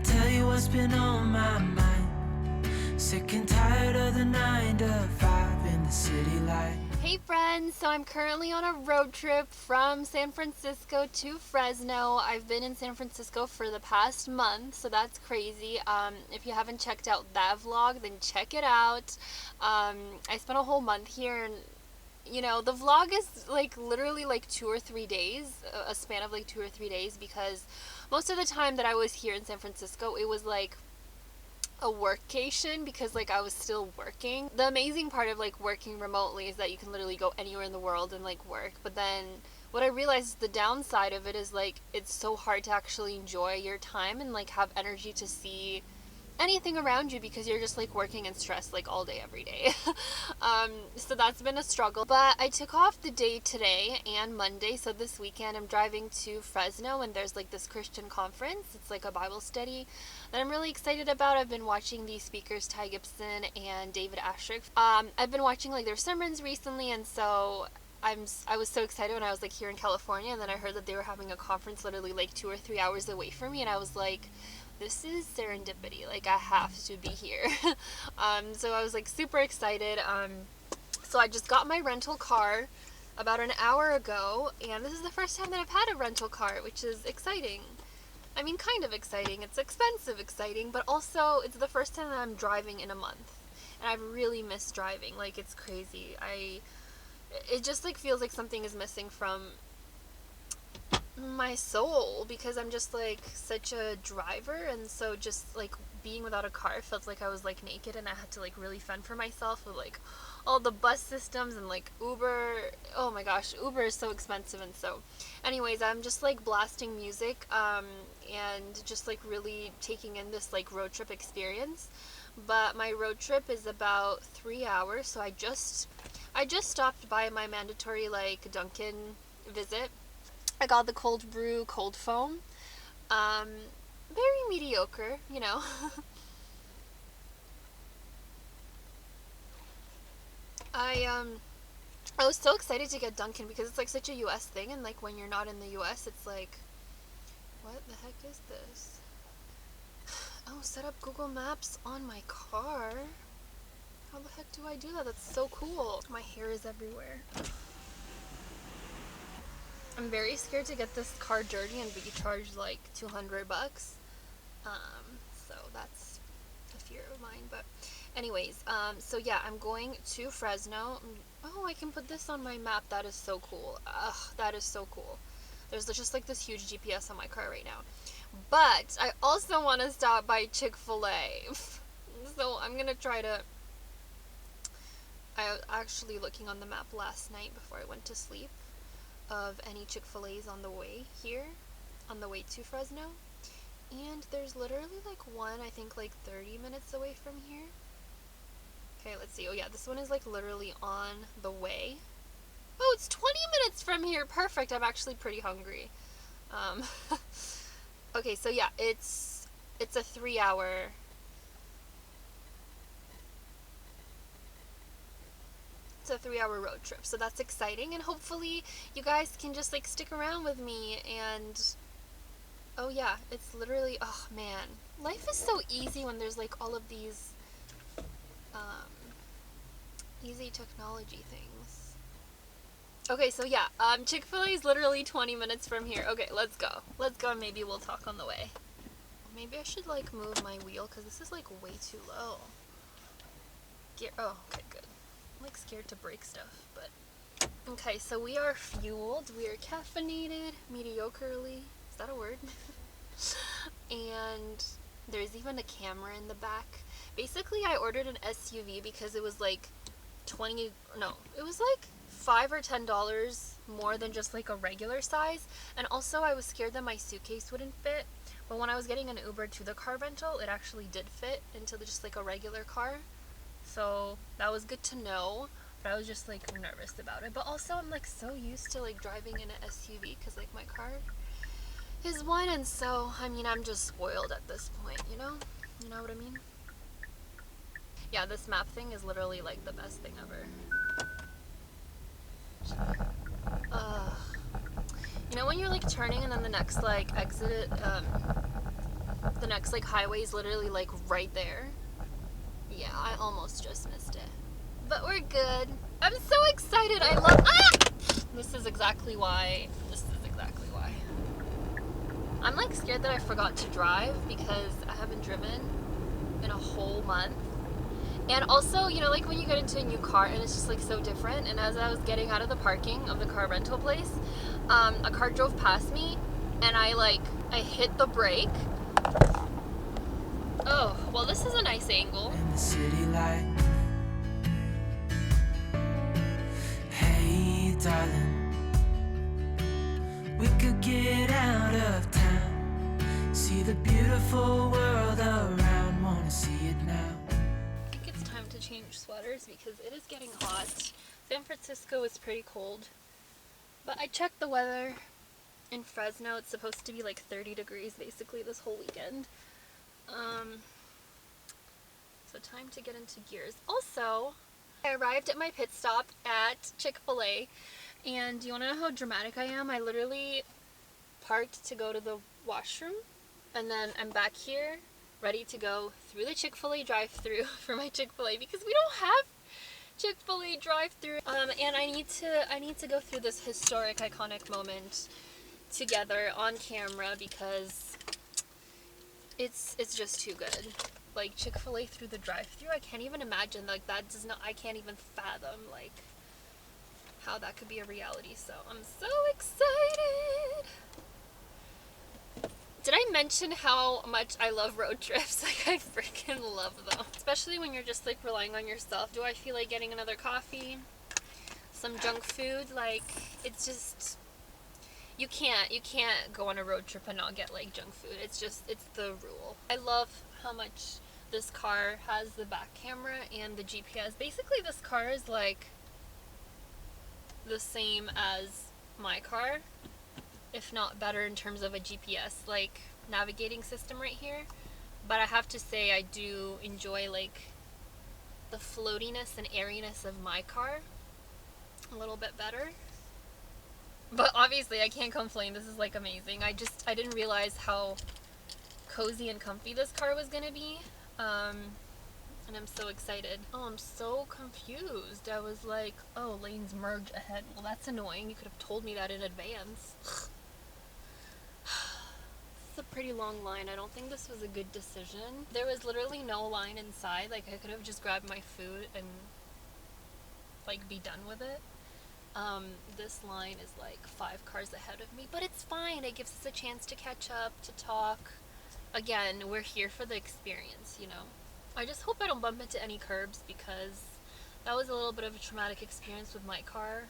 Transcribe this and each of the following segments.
tell you what's been on my mind. Sick and tired of the 9 to 5 in the city light. Hey friends, so I'm currently on a road trip from San Francisco to Fresno. I've been in San Francisco for the past month, so that's crazy. If you haven't checked out that vlog, then check it out. I spent a whole month here, and you know, the vlog is like literally like 2 or 3 days, a span of like 2 or 3 days, because most of the time that I was here in San Francisco, it was like a workation, because like I was still working. The amazing part of like working remotely is that you can literally go anywhere in the world and like work, but then what I realized, the downside of it is like it's so hard to actually enjoy your time and like have energy to see anything around you, because you're just like working and stressed like all day every day. So that's been a struggle, but I took off the day today and Monday, so this weekend I'm driving to Fresno, and there's like this Christian conference. It's like a Bible study that I'm really excited about. I've been watching these speakers, Ty Gibson and David Asscherick. I've been watching like their sermons recently, and so I was so excited when I was like here in California, and then I heard that they were having a conference literally like 2 or 3 hours away from me, and I was like, this is serendipity, like I have to be here. So I was like super excited. So I just got my rental car about an hour ago, and this is the first time that I've had a rental car, which is exciting. I mean, kind of exciting. It's expensive exciting, but also it's the first time that I'm driving in a month, and I've really missed driving. Like, it's crazy. It just like feels like something is missing from my soul, because I'm just like such a driver, and so just like being without a car felt like I was like naked, and I had to like really fend for myself with like all the bus systems and like Uber. Oh my gosh, Uber is so expensive. And so anyways, I'm just like blasting music and just like really taking in this like road trip experience. But my road trip is about 3 hours, so I just stopped by my mandatory like Dunkin visit. I got the cold brew, cold foam. Very mediocre, you know. I was so excited to get Dunkin' because it's like such a US thing, and like when you're not in the US, it's like, what the heck is this? Oh, set up Google Maps on my car. How the heck do I do that? That's so cool. My hair is everywhere. I'm very scared to get this car dirty and be charged like $200. So that's a fear of mine. But anyways, so yeah, I'm going to Fresno. Oh, I can put this on my map. That is so cool. Ugh, that is so cool. There's just like this huge GPS on my car right now. But I also want to stop by Chick-fil-A. So I'm gonna try to... I was actually looking on the map last night before I went to sleep of any Chick-fil-A's on the way here, on the way to Fresno, and there's literally like one, I think like 30 minutes away from here. Okay, let's see. Oh yeah, this one is like literally on the way. Oh, it's 20 minutes from here. Perfect. I'm actually pretty hungry. Okay, so yeah, it's a 3 hour. It's a 3 hour road trip, so that's exciting, and hopefully you guys can just like stick around with me. And oh yeah, it's literally, oh man, life is so easy when there's like all of these easy technology things. Okay, so yeah, Chick-fil-A is literally 20 minutes from here. Okay, let's go, and maybe we'll talk on the way. Maybe I should like move my wheel, because this is like way too low. Oh, okay, good. I'm like scared to break stuff, but okay, so we are fueled, we are caffeinated mediocrely. Is that a word? And there's even a camera in the back. Basically, I ordered an SUV because it was like it was like $5 or $10 more than just like a regular size, and also I was scared that my suitcase wouldn't fit. But when I was getting an Uber to the car rental, it actually did fit into just like a regular car. So that was good to know, but I was just like nervous about it. But also I'm like so used to like driving in an SUV, because like my car is one, and so I mean I'm just spoiled at this point, you know what I mean? Yeah, this map thing is literally like the best thing ever. You know when you're like turning and then the next like exit The next like highway is literally like right there. Yeah, I almost just missed it. But we're good. I'm so excited. I love This is exactly why. I'm like scared that I forgot to drive because I haven't driven in a whole month. And also, you know, like when you get into a new car and it's just like so different. And as I was getting out of the parking of the car rental place, a car drove past me and I hit the brake. Oh, well, this is a nice angle. In the city light. Hey, darling, we could get out of town, see the beautiful world around, wanna see it now. I think it's time to change sweaters because it is getting hot. San Francisco is pretty cold, but I checked the weather in Fresno. It's supposed to be like 30 degrees basically this whole weekend. So time to get into gears. Also, I arrived at my pit stop at Chick-fil-A, and do you want to know how dramatic I am? I literally parked to go to the washroom, and then I'm back here ready to go through the Chick-fil-A drive-thru for my Chick-fil-A because we don't have Chick-fil-A drive-thru. And I need to go through this historic, iconic moment together on camera because it's just too good. Like Chick-fil-A through the drive-thru, I can't even imagine. Like I can't even fathom like how that could be a reality. So I'm so excited. Did I mention how much I love road trips? Like I freaking love them. Especially when you're just like relying on yourself. Do I feel like getting another coffee? Some junk food? Like it's just, you can't go on a road trip and not get like junk food. It's the rule. I love how much this car has the back camera and the GPS. Basically this car is like the same as my car, if not better in terms of a GPS like navigating system right here. But I have to say I do enjoy like the floatiness and airiness of my car a little bit better. But obviously I can't complain. This is like amazing. I didn't realize how cozy and comfy this car was gonna be. And I'm so excited. Oh, I'm so confused. I was like, oh, lanes merge ahead. Well, that's annoying. You could have told me that in advance. This is a pretty long line. I don't think this was a good decision. There was literally no line inside. Like I could have just grabbed my food and like be done with it. This line is like 5 cars ahead of me, but it's fine. It gives us a chance to catch up, to talk. Again, we're here for the experience, you know. I just hope I don't bump into any curbs because that was a little bit of a traumatic experience with my car.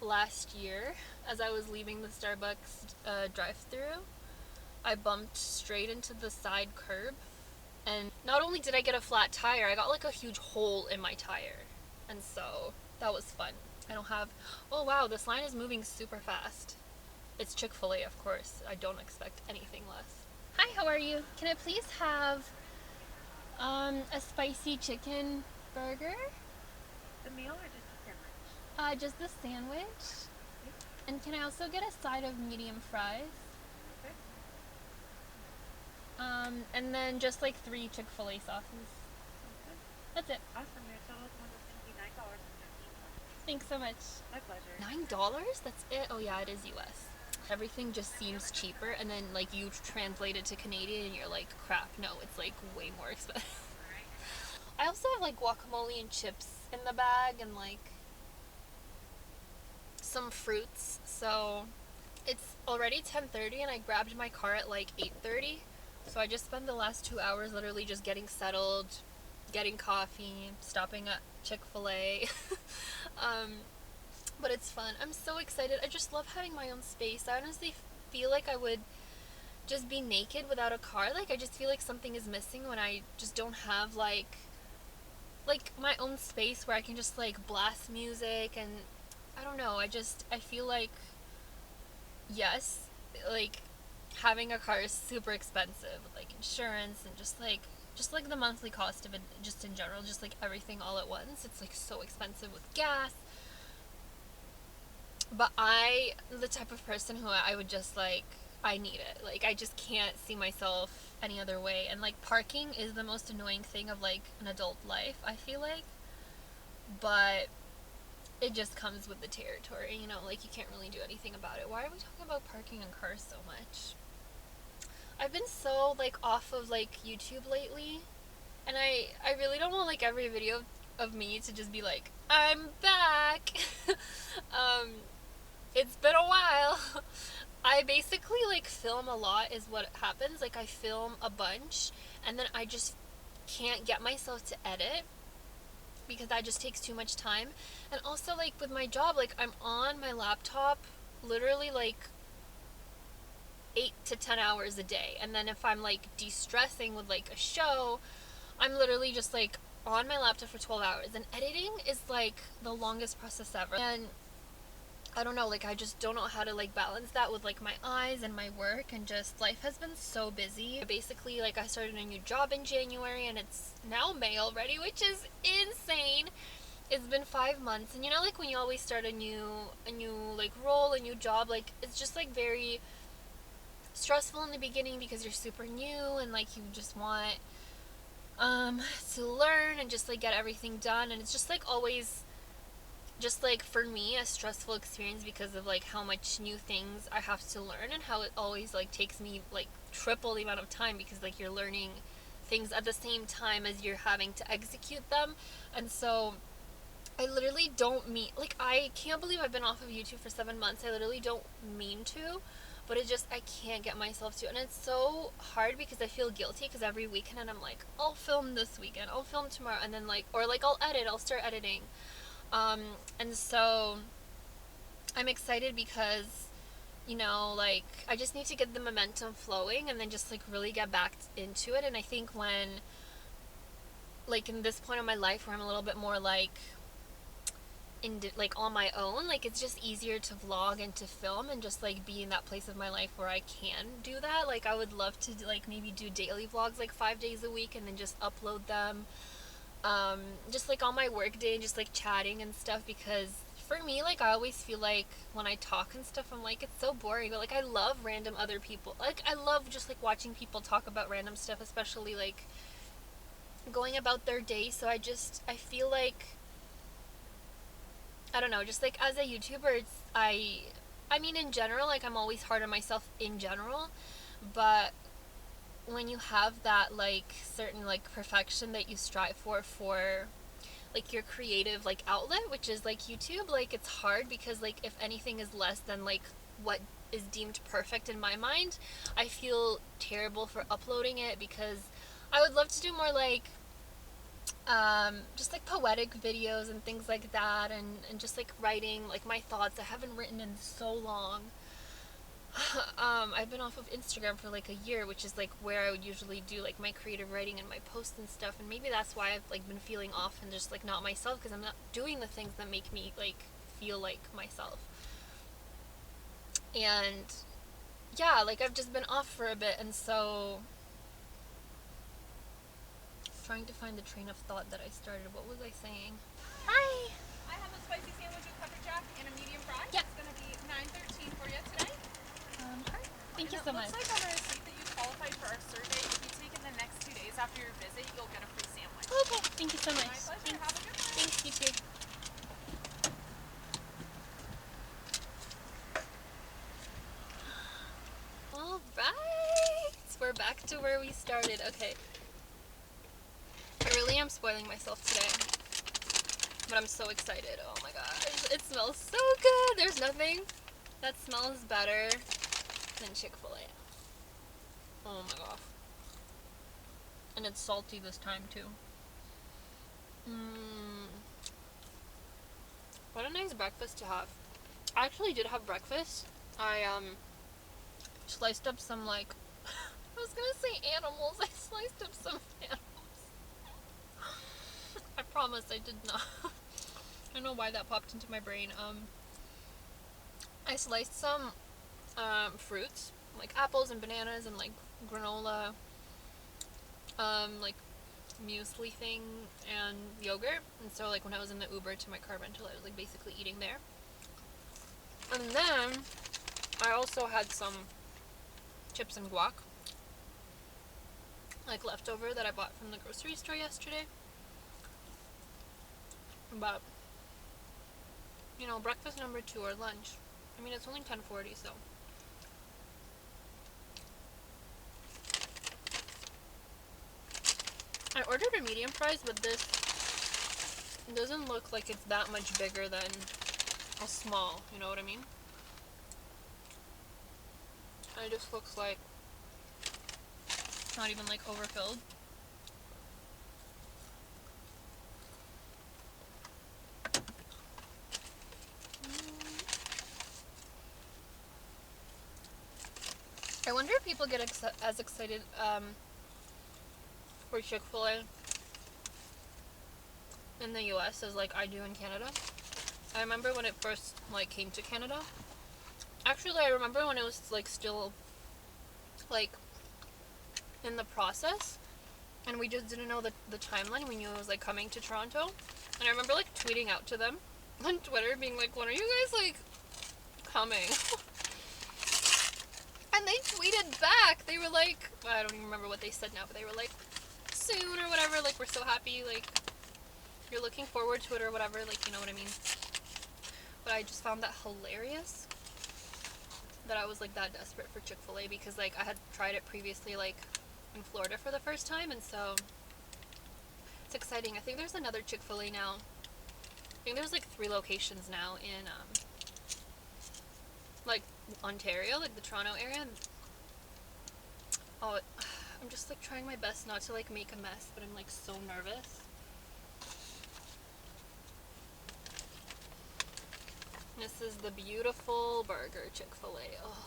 Last year, as I was leaving the Starbucks drive-thru, I bumped straight into the side curb, and not only did I get a flat tire, I got like a huge hole in my tire, and so that was fun. I don't have, oh wow, this line is moving super fast. It's Chick-fil-A, of course. I don't expect anything less. Hi, how are you? Can I please have a spicy chicken burger? The meal or just the sandwich? Just the sandwich. And can I also get a side of medium fries? Okay. And then just like 3 Chick-fil-A sauces. Okay. That's it. Awesome. Your total is going to be $9.15. Thanks so much. My pleasure. $9? That's it? Oh yeah, it is US. Everything just seems cheaper, and then like you translate it to Canadian and you're like, crap, no, it's like way more expensive. I also have like guacamole and chips in the bag and like some fruits. So it's already 10:30 and I grabbed my car at like 8:30. So I just spent the last 2 hours literally just getting settled, getting coffee, stopping at Chick-fil-A. But it's fun. I'm so excited. I just love having my own space. I honestly feel like I would just be naked without a car. Like I just feel like something is missing when I just don't have like my own space where I can just like blast music, and I don't know. I feel like, yes, like having a car is super expensive with like insurance and just like the monthly cost of it just in general, just like everything all at once. It's like so expensive with gas. But I'm the type of person who I would just like I need it. Like, I just can't see myself any other way. And like, parking is the most annoying thing of like an adult life, I feel like. But it just comes with the territory, you know, like you can't really do anything about it. Why are we talking about parking in cars so much? I've been so like off of like YouTube lately, and I really don't want like every video of me to just be like, I'm back. um it's been a while. I basically like film a lot is what happens. Like I film a bunch and then I just can't get myself to edit because that just takes too much time. And also like with my job, like I'm on my laptop literally like 8 to 10 hours a day. And then if I'm like de-stressing with like a show, I'm literally just like on my laptop for 12 hours. And editing is like the longest process ever. And I don't know, like I just don't know how to like balance that with like my eyes and my work, and just life has been so busy. Basically, like I started a new job in January and it's now May already, which is insane. It's been 5 months, and you know, like when you always start a new like role, a new job, like it's just like very stressful in the beginning because you're super new and like you just want to learn and just like get everything done, and it's just like always just like for me a stressful experience because of like how much new things I have to learn, and how it always like takes me like triple the amount of time because like you're learning things at the same time as you're having to execute them. And so I literally don't mean, like I can't believe I've been off of YouTube for 7 months. I literally don't mean to, but it just, I can't get myself to. And it's so hard because I feel guilty because every weekend and I'm like, I'll film this weekend, I'll film tomorrow, and then like, or like I'll start editing. And so I'm excited because, you know, like I just need to get the momentum flowing and then just like really get back into it. And I think when, like in this point of my life where I'm a little bit more like like on my own, like it's just easier to vlog and to film and just like be in that place of my life where I can do that. Like I would love to like maybe do daily vlogs like 5 days a week and then just upload them just like on my work day and just like chatting and stuff, because for me, like I always feel like when I talk and stuff I'm like, it's so boring, but like I love random other people. Like I love just like watching people talk about random stuff, especially like going about their day. So I feel like, I don't know, just like as a YouTuber, it's I mean in general, like I'm always hard on myself in general, but when you have that like certain like perfection that you strive for like your creative like outlet, which is like YouTube, like it's hard because like if anything is less than like what is deemed perfect in my mind, I feel terrible for uploading it, because I would love to do more like just like poetic videos and things like that, and just like writing like my thoughts. I haven't written in so long. I've been off of Instagram for like a year, which is like where I would usually do like my creative writing and my posts and stuff, and maybe that's why I've like been feeling off and just like not myself, because I'm not doing the things that make me like feel like myself. And yeah, like I've just been off for a bit, and so trying to find the train of thought that I started. What was I saying? Hi! I have a spicy sandwich with pepper jack and a medium fry. Yep. It's going to be $9.13 for you today. Hi. Thank you so much. It looks like on the receipt that you qualified for our survey. If you take it the next 2 days after your visit, you'll get a free sandwich. Okay, thank you so much. My pleasure. Have a good one. Thanks, you too. Alright, we're back to where we started. Okay. I really am spoiling myself today, but I'm so excited. Oh my gosh, it smells so good. There's nothing that smells better than Chick-fil-A. Oh my gosh. And it's salty this time too. What a nice breakfast to have. I actually did have breakfast. I sliced up some like I was gonna say animals. I sliced up some animals. I promise I did not. I don't know why that popped into my brain. I sliced some fruits, like apples and bananas and like granola, like muesli thing and yogurt. And so like when I was in the Uber to my car rental, I was like basically eating there. And then I also had some chips and guac, like leftover that I bought from the grocery store yesterday. But you know, breakfast number 2 or lunch. I mean, it's only 10:40, so. I ordered a medium fries, but this doesn't look like it's that much bigger than a small, you know what I mean? It just looks like not even like overfilled. I wonder if people get as excited for Chick-fil-A in the US as like I do in Canada. I remember when it first like came to Canada. Actually, I remember when it was like still like in the process, and we just didn't know the timeline. We knew it was like coming to Toronto, and I remember like tweeting out to them on Twitter being like, when are you guys like coming? And they tweeted back. They were like, I don't even remember what they said now, but they were like, soon or whatever, like we're so happy, like you're looking forward to it or whatever, like you know what I mean. But I just found that hilarious that I was like that desperate for Chick-fil-A, because like I had tried it previously like in Florida for the first time, and so it's exciting. I think there's another Chick-fil-A now. I think there's like 3 locations now in like Ontario, like the Toronto area. Oh, I'm just like trying my best not to like make a mess, but I'm like so nervous. This is the beautiful burger Chick-fil-A. Oh.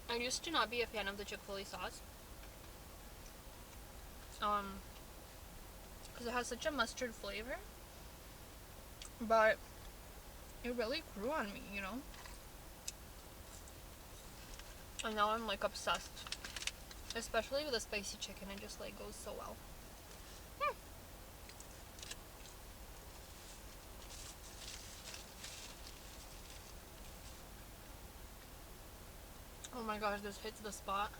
I used to not be a fan of the Chick-fil-A sauce. Because it has such a mustard flavor. But it really grew on me, you know? And now I'm like obsessed. Especially with the spicy chicken, it just like goes so well. Oh my gosh, this hits the spot.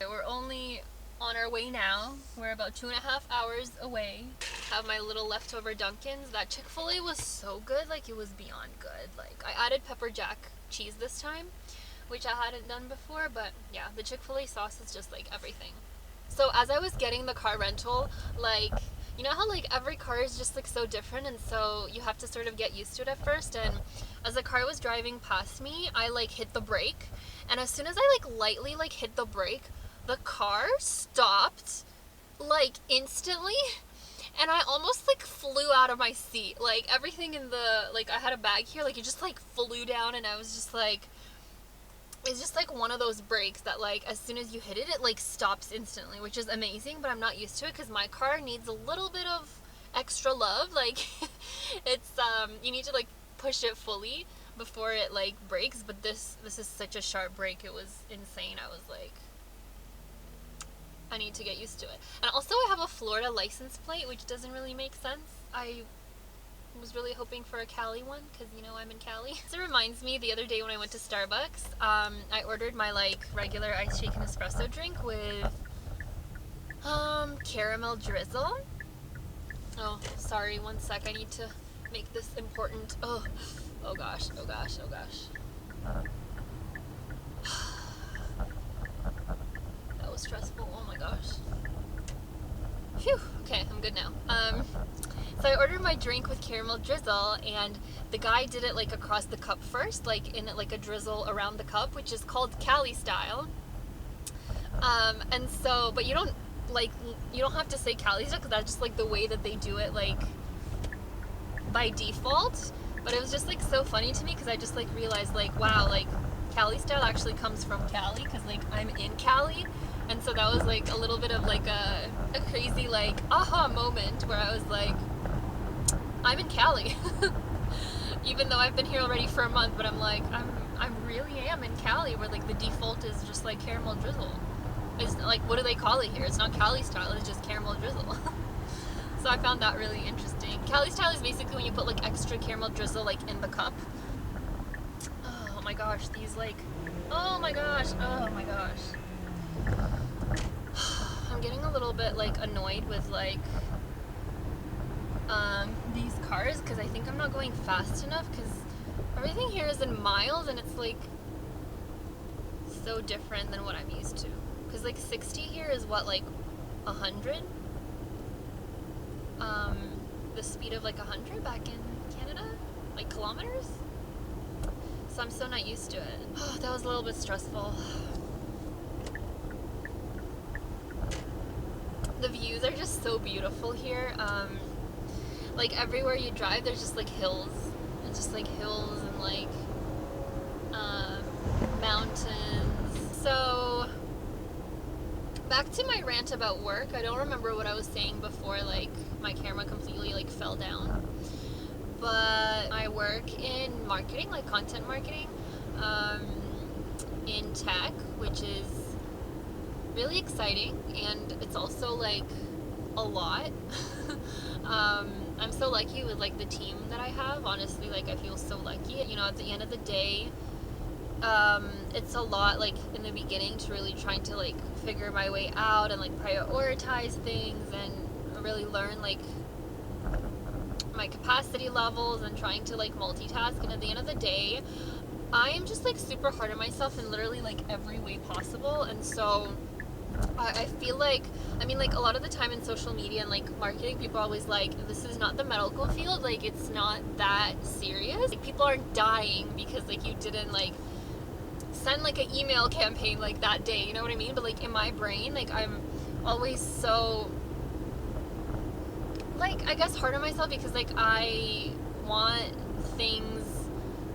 We're only on our way now. We're about 2.5 hours away. Have my little leftover Dunkins. That Chick-fil-A was so good, like it was beyond good. Like I added pepper jack cheese this time, which I hadn't done before, but yeah, the Chick-fil-A sauce is just like everything. So as I was getting the car rental, like, you know how like every car is just like so different, and so you have to sort of get used to it at first. And as the car was driving past me, I like hit the brake, and as soon as I like lightly like hit the brake, the car stopped like instantly, and I almost like flew out of my seat. Like everything in the, like I had a bag here, like it just like flew down, and I was just like, it's just like one of those brakes that like as soon as you hit it, it like stops instantly, which is amazing, but I'm not used to it because my car needs a little bit of extra love. Like it's you need to like push it fully before it like brakes, but this is such a sharp brake. It was insane. I was like, I need to get used to it. And also I have a Florida license plate, which doesn't really make sense. I was really hoping for a Cali one because, you know, I'm in Cali. So it reminds me, the other day when I went to Starbucks, I ordered my like regular iced shaken espresso drink with caramel drizzle. Oh, sorry, one sec. I need to make this important. Oh gosh. That was stressful. Oh my gosh. Phew. Okay, I'm good now. So I ordered my drink with caramel drizzle, and the guy did it like across the cup first, like in like a drizzle around the cup, which is called Cali style. And so, but you don't have to say Cali style because that's just like the way that they do it, like by default. But it was just like so funny to me because I just like realized like, wow, like Cali style actually comes from Cali because like I'm in Cali, And so that was like a little bit of like a crazy like aha moment where I was like, I'm in Cali. Even though I've been here already for a month, but I'm like, I really am in Cali, where like the default is just like caramel drizzle. It's like, what do they call it here? It's not Cali style, it's just caramel drizzle. So I found that really interesting. Cali style is basically when you put like extra caramel drizzle like in the cup. Oh my gosh, these like, oh my gosh. I'm getting a little bit like annoyed with like these cars because I think I'm not going fast enough because everything here is in miles and it's like so different than what I'm used to. Because like 60 here is what, like 100? The speed of like 100 back in Canada? Like kilometers? So I'm so not used to it. Oh, that was a little bit stressful. The views are just so beautiful here. Like everywhere you drive, there's just like hills. It's just like hills and like mountains. So back to my rant about work. I don't remember what I was saying before like my camera completely like fell down. But I work in marketing, like content marketing, in tech, which is really exciting, and it's also like a lot. I'm so lucky with like the team that I have. Honestly, like I feel so lucky. You know, at the end of the day, it's a lot like in the beginning to really trying to like figure my way out and like prioritize things and really learn like my capacity levels and trying to like multitask. And at the end of the day, I am just like super hard on myself in literally like every way possible. And so I feel like, I mean, like a lot of the time in social media and like marketing, people are always like, this is not the medical field, like it's not that serious. Like people aren't dying because like you didn't like send like an email campaign like that day, you know what I mean? But like in my brain, like I'm always so like, I guess hard on myself because like I want things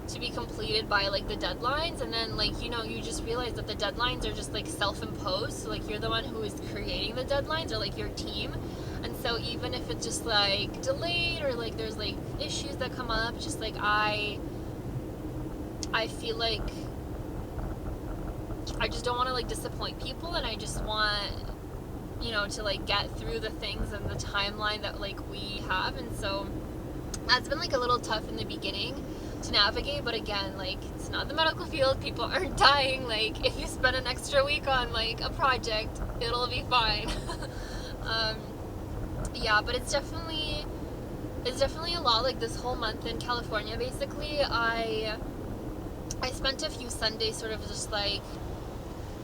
to be completed by like the deadlines, and then like, you know, you just realize that the deadlines are just like self-imposed. So like you're the one who is creating the deadlines, or like your team. And so even if it's just like delayed or like there's like issues that come up, just like I feel like I just don't want to like disappoint people, and I just want, you know, to like get through the things and the timeline that like we have. And so that's been like a little tough in the beginning to navigate, but again, like it's not the medical field, people aren't dying. Like if you spend an extra week on like a project, it'll be fine. Yeah, but it's definitely a lot. Like this whole month in California, basically I spent a few Sundays sort of just like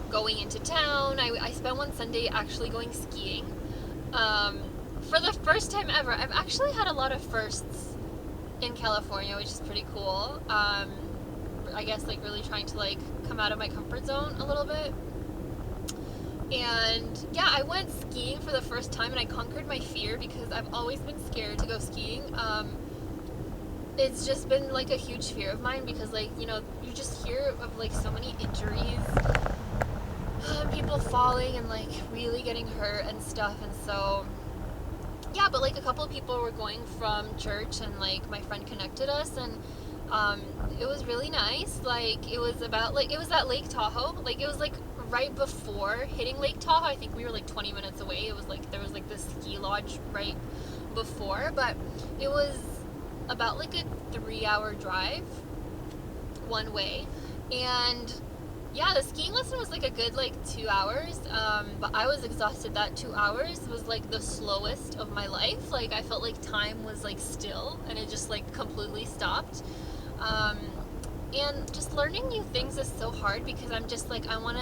going into town. I spent one Sunday actually going skiing. For the first time ever. I've actually had a lot of firsts in California, which is pretty cool. I guess like really trying to like come out of my comfort zone a little bit. And yeah, I went skiing for the first time and I conquered my fear because I've always been scared to go skiing. It's just been like a huge fear of mine because like, you know, you just hear of like so many injuries, people falling and like really getting hurt and stuff. And so yeah, but like a couple of people were going from church and like my friend connected us, and it was really nice. Like it was about like, it was at Lake Tahoe. Like it was like right before hitting Lake Tahoe. I think we were like 20 minutes away. It was like, there was like this ski lodge right before, but it was about like a 3-hour drive one way. And yeah, the skiing lesson was like a good like 2 hours, but I was exhausted. That 2 hours was like the slowest of my life. Like I felt like time was like still and it just like completely stopped. And just learning new things is so hard because I'm just like, I want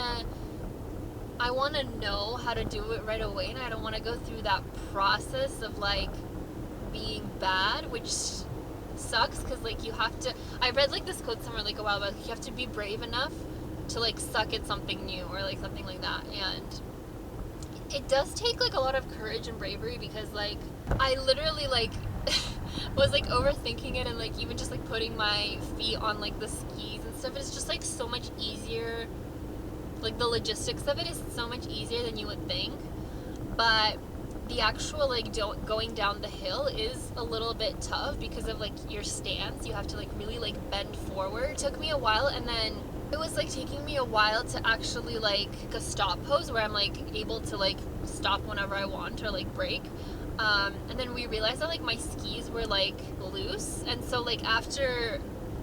to know how to do it right away, and I don't want to go through that process of like being bad, which sucks because like you have to, I read like this quote somewhere like a while back, you have to be brave enough to like suck at something new or like something like that. And it does take like a lot of courage and bravery because like I literally like was like overthinking it, and like even just like putting my feet on like the skis and stuff, it's just like so much easier like the logistics of it is so much easier than you would think, but the actual like going down the hill is a little bit tough because of like your stance. You have to like really like bend forward. It took me a while, and then it was like taking me a while to actually like a stop pose where I'm like able to like stop whenever I want or like break. And then we realized that like my skis were like loose, and so like after,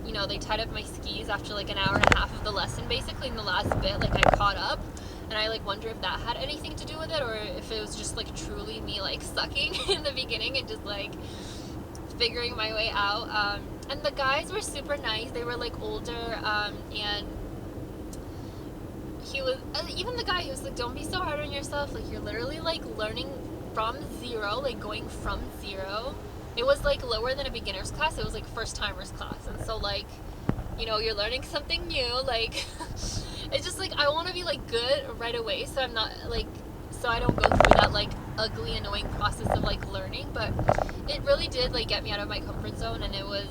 you know, they tied up my skis after like an hour and a half of the lesson, basically in the last bit, like I caught up, and I like wonder if that had anything to do with it, or if it was just like truly me like sucking in the beginning and just like figuring my way out. And the guys were super nice. They were like older, and he was, even the guy, he was like, don't be so hard on yourself, like you're literally like learning from zero, like going from zero. It was like lower than a beginner's class. It was like first timers class, and so like, you know, you're learning something new, like it's just like I want to be like good right away, so I'm not like, so I don't go through that like ugly annoying process of like learning. But it really did like get me out of my comfort zone, and it was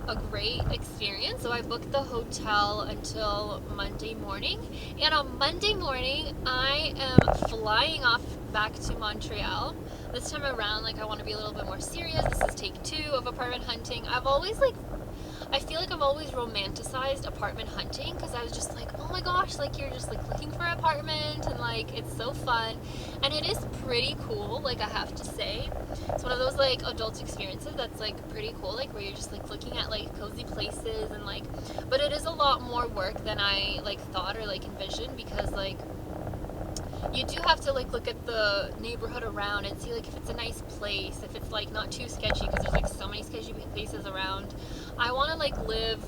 a great experience. So I booked the hotel until Monday morning, and on Monday morning I am flying off back to Montreal. This time around, like I want to be a little bit more serious. This is take 2 of apartment hunting. I've always like, I feel like I've always romanticized apartment hunting, because I was just like, oh my gosh, like you're just like looking for an apartment, and like it's so fun, and it is pretty cool, like I have to say. It's one of those like adult experiences that's like pretty cool, like where you're just like looking at like cozy places, and like, but it is a lot more work than I like thought or like envisioned, because like you do have to like look at the neighborhood around and see like if it's a nice place, if it's like not too sketchy, because there's like so many sketchy places around. I want to like live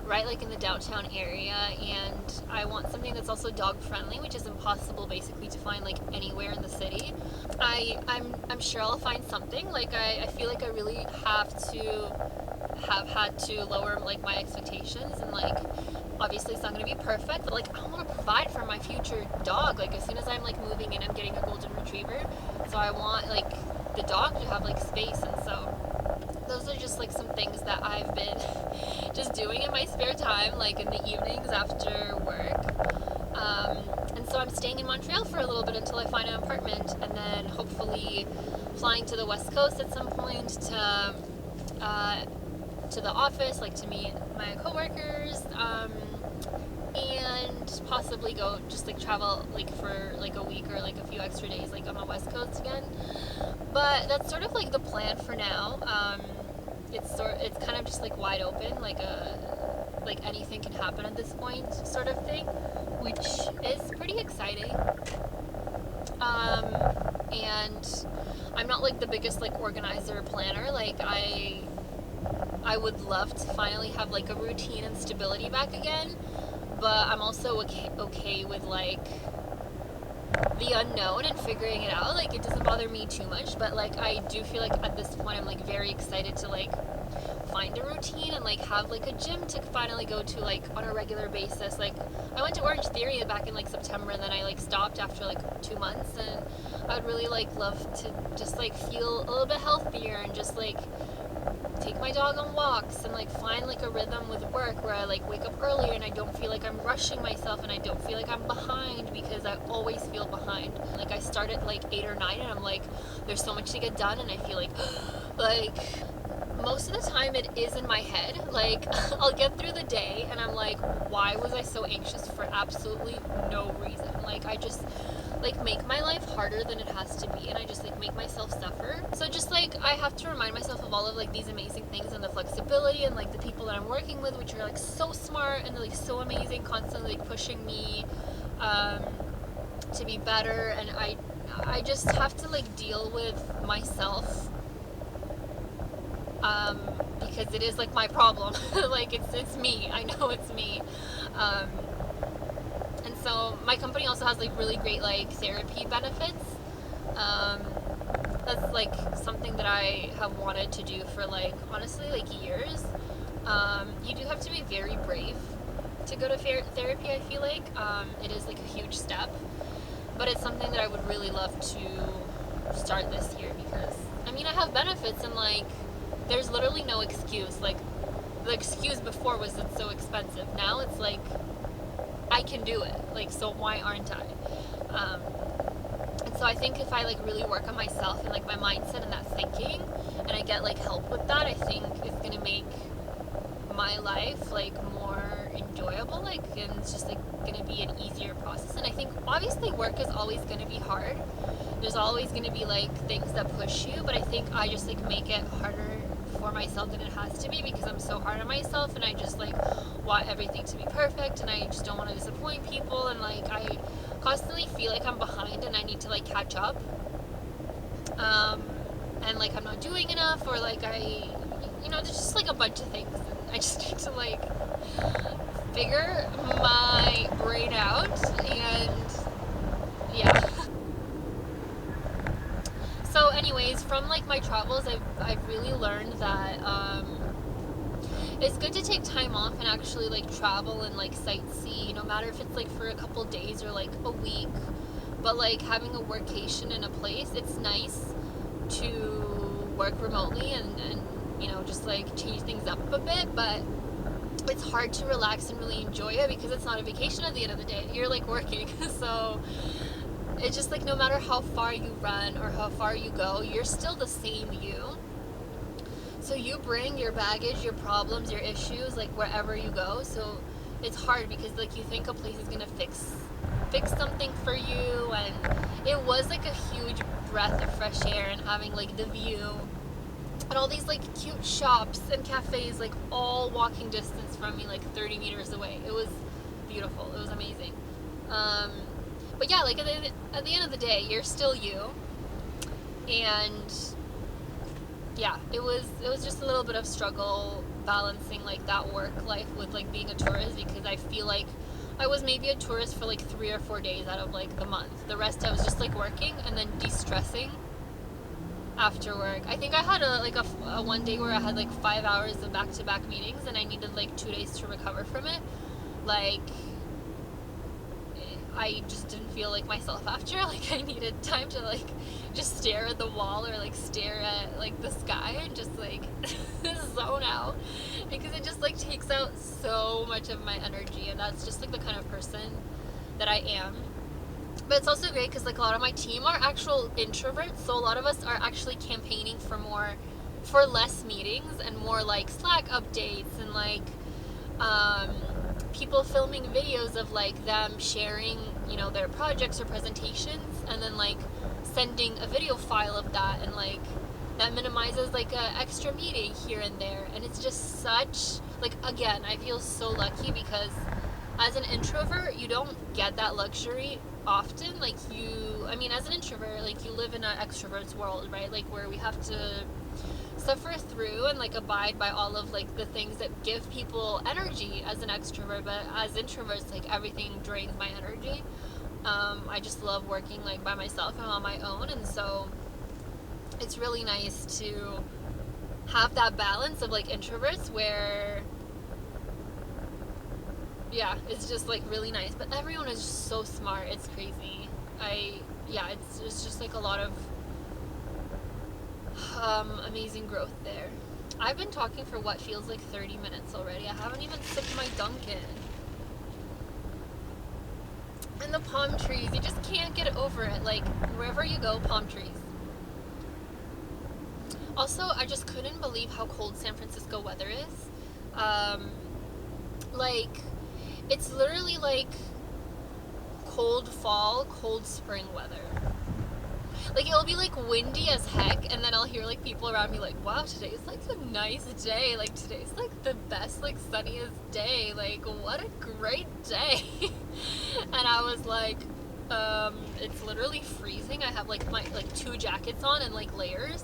right like in the downtown area, and I want something that's also dog friendly, which is impossible basically to find like anywhere in the city. I'm sure I'll find something. Like I feel like I really have had to lower like my expectations, and like obviously it's not going to be perfect, but like I want to provide for my future dog. Like as soon as I'm like moving in, I'm getting a golden retriever, so I want like the dog to have like space. And so those are just like some things that I've been just doing in my spare time, like in the evenings after work. And so I'm staying in Montreal for a little bit until I find an apartment, and then hopefully flying to the West Coast at some point to the office, like to meet my coworkers, and possibly go just like travel like for like a week or like a few extra days like on the West Coast again. But that's sort of like the plan for now. It's kind of just like wide open, like anything can happen at this point sort of thing, which is pretty exciting. And I'm not like the biggest like organizer or planner. Like I would love to finally have like a routine and stability back again, but I'm also okay with like the unknown and figuring it out. Like it doesn't bother me too much, but like I do feel like at this point I'm like very excited to like find a routine and like have like a gym to finally go to like on a regular basis. Like I went to Orange Theory back in like September, and then I like stopped after like 2 months, and I would really like love to just like feel a little bit healthier and just like take my dog on walks and like find like a rhythm with work where I like wake up earlier and I don't feel like I'm rushing myself, and I don't feel like I'm behind, because I always feel behind. Like I start at like 8 or 9 and I'm like, there's so much to get done, and I feel like most of the time it is in my head. Like I'll get through the day and I'm like, why was I so anxious for absolutely no reason? Like I just like make my life harder than it has to be, and I just like make myself suffer. So just like I have to remind myself of all of like these amazing things and the flexibility and like the people that I'm working with, which are like so smart and like so amazing, constantly like pushing me to be better. And I just have to like deal with myself, because it is like my problem. Like it's me. I know it's me. And so my company also has like really great like therapy benefits. That's like something that I have wanted to do for like honestly like years. You do have to be very brave to go to therapy. I feel like it is like a huge step, but it's something that I would really love to start this year, because I mean I have benefits, and like there's literally no excuse. Like the excuse before was it's so expensive. Now it's like I can do it. Like, so why aren't I? And so I think if I like really work on myself and like my mindset and that thinking, and I get like help with that, I think it's gonna make my life like more enjoyable, like, and it's just like gonna be an easier process. And I think obviously work is always gonna be hard. There's always gonna be like things that push you, but I think I just like make it harder for myself than it has to be, because I'm so hard on myself and I just like want everything to be perfect, and I just don't want to disappoint people, and like I constantly feel like I'm behind and I need to like catch up, and like I'm not doing enough, or like there's just like a bunch of things, and I just need to like figure my brain out. And yeah. So anyways, from like my travels, I've really learned that it's good to take time off and actually like travel and like sightsee, no matter if it's like for a couple days or like a week. But like having a workation in a place, it's nice to work remotely and just like change things up a bit, but it's hard to relax and really enjoy it because it's not a vacation at the end of the day. You're like working. So it's just like no matter how far you run or how far you go, you're still the same you. So you bring your baggage, your problems, your issues like wherever you go. So it's hard because like you think a place is gonna fix something for you, and it was like a huge breath of fresh air, and having like the view and all these like cute shops and cafes like all walking distance from me, like 30 meters away. It was beautiful. It was amazing. But yeah, like at the end of the day, you're still you. And yeah, it was just a little bit of struggle balancing like that work life with like being a tourist, because I feel like I was maybe a tourist for like 3 or 4 days out of like the month. The rest I was just like working and then de-stressing after work. I think I had a one day where I had like 5 hours of back-to-back meetings and I needed like 2 days to recover from it. Like, I just didn't feel like myself after. Like, I needed time to like just stare at the wall or like stare at like the sky and just like zone out, because it just like takes out so much of my energy, and that's just like the kind of person that I am. But it's also great because like a lot of my team are actual introverts, so a lot of us are actually campaigning for less meetings and more like Slack updates, and like people filming videos of like them sharing their projects or presentations, and then like sending a video file of that, and like that minimizes like a extra meeting here and there. And it's just such like, again, I feel so lucky because as an introvert you don't get that luxury often. Like as an introvert, like you live in an extrovert's world, right? Like where we have to suffer through and like abide by all of like the things that give people energy as an extrovert. But as introverts, like everything drains my energy. I just love working like by myself and on my own, and so it's really nice to have that balance of like introverts where it's just like really nice, but everyone is just so smart. It's crazy. It's just like a lot of amazing growth there. I've been talking for what feels like 30 minutes already. I haven't even sipped my Dunkin. And the palm trees, you just can't get over it. Like wherever you go, palm trees. Also, I just couldn't believe how cold San Francisco weather is. Like, it's literally like cold fall, cold spring weather. Like, it'll be like windy as heck, and then I'll hear like people around me like, wow, today's like a nice day. Like, today's like the best, like sunniest day. Like, what a great day. And I was like, it's literally freezing. I have like my 2 jackets on and like layers.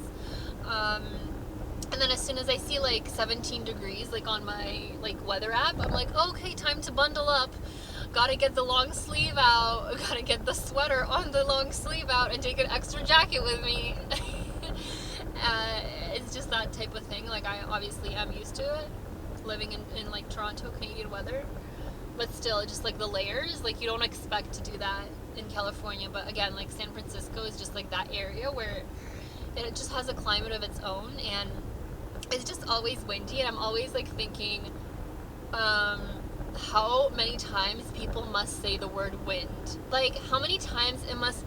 And then as soon as I see like 17 degrees like on my like weather app, I'm like, okay, time to bundle up. Gotta get the long sleeve out, gotta get the sweater on the long sleeve out and take an extra jacket with me. It's just that type of thing. Like, I obviously am used to it, living in like Toronto, Canadian weather, but still, just like the layers, like you don't expect to do that in California. But again, like San Francisco is just like that area where it just has a climate of its own, and it's just always windy, and I'm always like thinking, how many times people must say the word wind. Like, how many times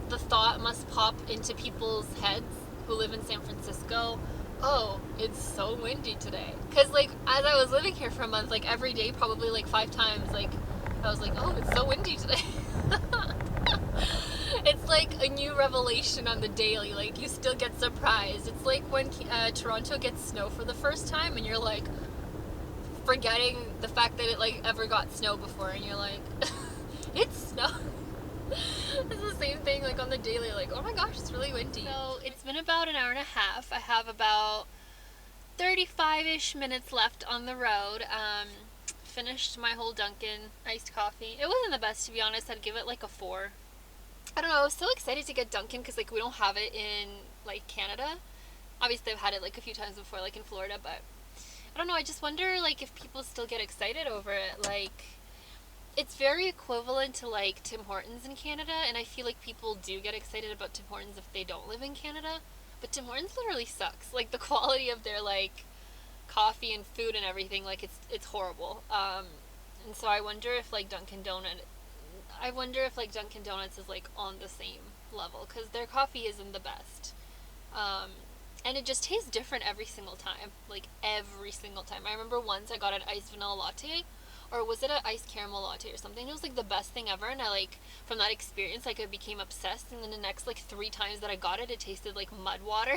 the thought must pop into people's heads who live in San Francisco, oh, it's so windy today. Because, like, as I was living here for a month, like, every day, probably, like, 5 times, like, I was like, oh, it's so windy today. It's like a new revelation on the daily. Like, you still get surprised. It's like when Toronto gets snow for the first time and you're like forgetting the fact that it like ever got snow before, and you're like, it's snow. It's the same thing like on the daily, like, oh my gosh, it's really windy. So it's been about an hour and a half. I have about 35-ish minutes left on the road. Finished my whole Dunkin iced coffee. It wasn't the best, to be honest. I'd give it like a 4. I don't know, I was so excited to get Dunkin' because like we don't have it in like Canada. Obviously I've had it like a few times before, like in Florida, but I don't know, I just wonder like if people still get excited over it. Like, it's very equivalent to like Tim Hortons in Canada, and I feel like people do get excited about Tim Hortons if they don't live in Canada. But Tim Hortons literally sucks. Like, the quality of their like coffee and food and everything, like it's horrible. And so I wonder if like Dunkin' Donuts is like on the same level, because their coffee isn't the best. And it just tastes different every single time. Like, every single time. I remember once I got an iced vanilla latte, or was it an iced caramel latte or something? It was like the best thing ever, and I like, from that experience, like I became obsessed, and then the next like 3 times that I got it, it tasted like mud water.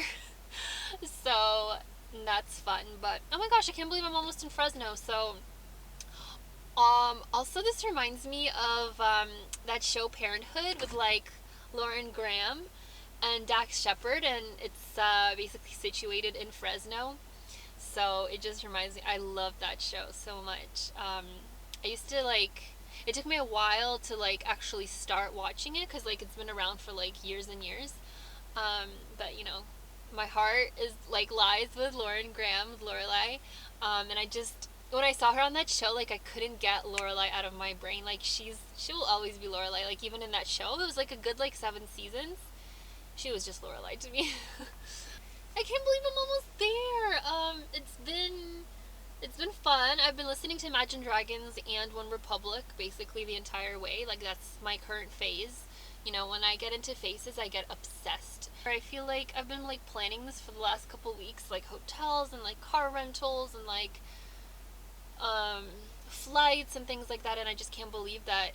So that's fun. But oh my gosh, I can't believe I'm almost in Fresno. So also this reminds me of that show Parenthood with like Lauren Graham and Dax Shepard, and it's basically situated in Fresno. So it just reminds me, I love that show so much. I used to like, it took me a while to like actually start watching it, because like it's been around for like years and years. But you know, my heart is like lies with Lauren Graham, with Lorelai. And I just, when I saw her on that show, like I couldn't get Lorelai out of my brain. Like, she will always be Lorelai. Like, even in that show, it was like a good like 7 seasons. She was just Lorelai to me. I can't believe I'm almost there. It's been fun. I've been listening to Imagine Dragons and One Republic basically the entire way. Like, that's my current phase. You know, when I get into phases, I get obsessed. I feel like I've been like planning this for the last couple weeks, like hotels and like car rentals and like flights and things like that, and I just can't believe that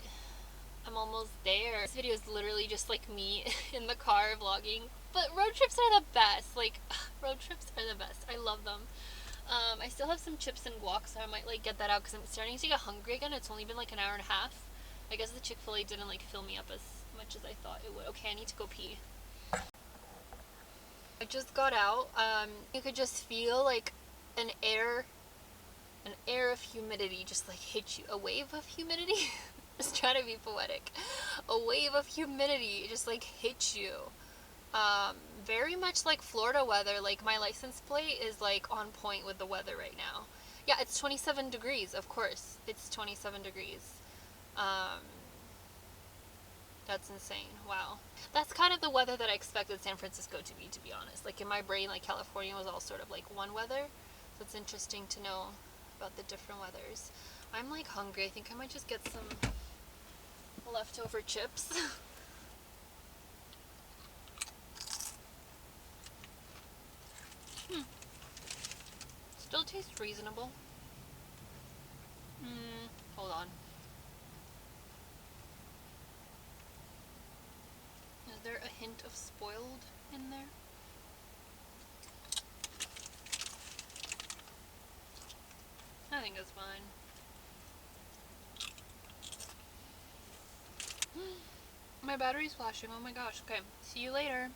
I'm almost there. This video is literally just like me in the car vlogging, but road trips are the best. Like, road trips are the best. I love them. I still have some chips and guac, so I might like get that out because I'm starting to get hungry again. It's only been like an hour and a half. I guess the Chick-fil-A didn't like fill me up as much as I thought it would. Okay, I need to go pee. I just got out. You could just feel like an air of humidity just like hit you. A wave of humidity? Just trying to be poetic. A wave of humidity just like hit you. Very much like Florida weather. Like, my license plate is like on point with the weather right now. Yeah, it's 27 degrees, of course. It's 27 degrees. That's insane. Wow. That's kind of the weather that I expected San Francisco to be honest. Like, in my brain, like California was all sort of like one weather. So it's interesting to know about the different weathers. I'm like hungry. I think I might just get some leftover chips. Still tastes reasonable. Hold on. Is there a hint of spoiled in there? I think it's fine. My battery's flashing. Oh my gosh. Okay. See you later.